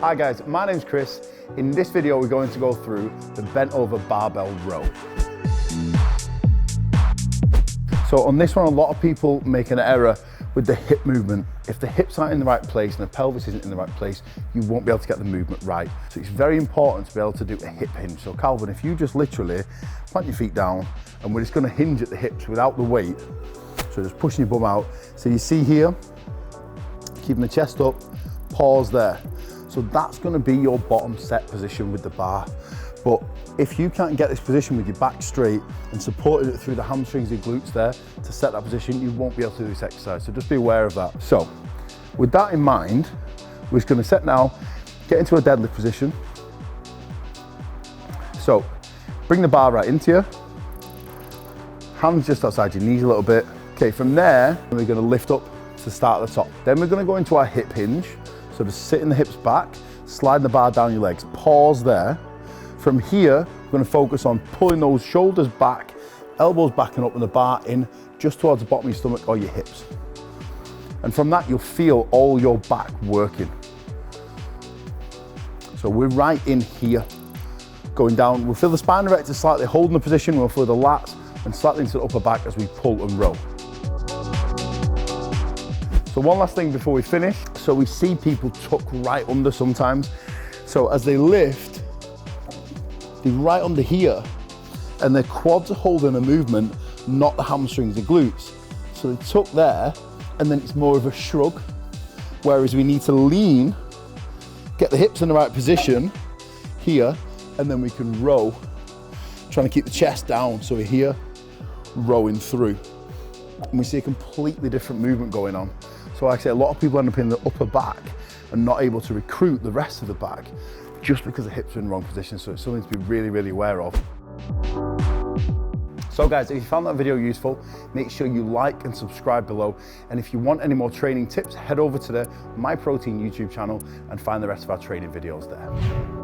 Hi guys, my name's Chris. In this video we're going to go through the bent over barbell row. So on this one, a lot of people make an error with the hip movement. If the hips aren't in the right place and the pelvis isn't in the right place, you won't be able to get the movement right. So it's very important to be able to do a hip hinge. So Calvin, if you just literally plant your feet down and we're just gonna hinge at the hips without the weight. So just pushing your bum out. So you see here, keeping the chest up, pause there. So that's gonna be your bottom set position with the bar. But if you can't get this position with your back straight and supporting it through the hamstrings and glutes there to set that position, you won't be able to do this exercise. So just be aware of that. So with that in mind, we're just gonna set now, get into a deadlift position. So bring the bar right into you. Hands just outside your knees a little bit. Okay, from there, we're gonna lift up to start at the top. Then we're gonna go into our hip hinge. So just sitting the hips back, sliding the bar down your legs, pause there. From here, we're gonna focus on pulling those shoulders back, elbows back and up and the bar in just towards the bottom of your stomach or your hips. And from that, you'll feel all your back working. So we're right in here, going down. We'll feel the spine erector slightly holding the position. We'll feel the lats and slightly into the upper back as we pull and row. So one last thing before we finish. So we see people tuck right under sometimes. So as they lift, they're right under here and their quads are holding a movement, not the hamstrings and glutes. So they tuck there and then it's more of a shrug. Whereas we need to lean, get the hips in the right position here, and then we can row, trying to keep the chest down. So we're here, rowing through. And we see a completely different movement going on. So like I say, a lot of people end up in the upper back and not able to recruit the rest of the back just because the hips are in the wrong position. So it's something to be really, really aware of. So guys, if you found that video useful, make sure you like and subscribe below. And if you want any more training tips, head over to the Myprotein YouTube channel and find the rest of our training videos there.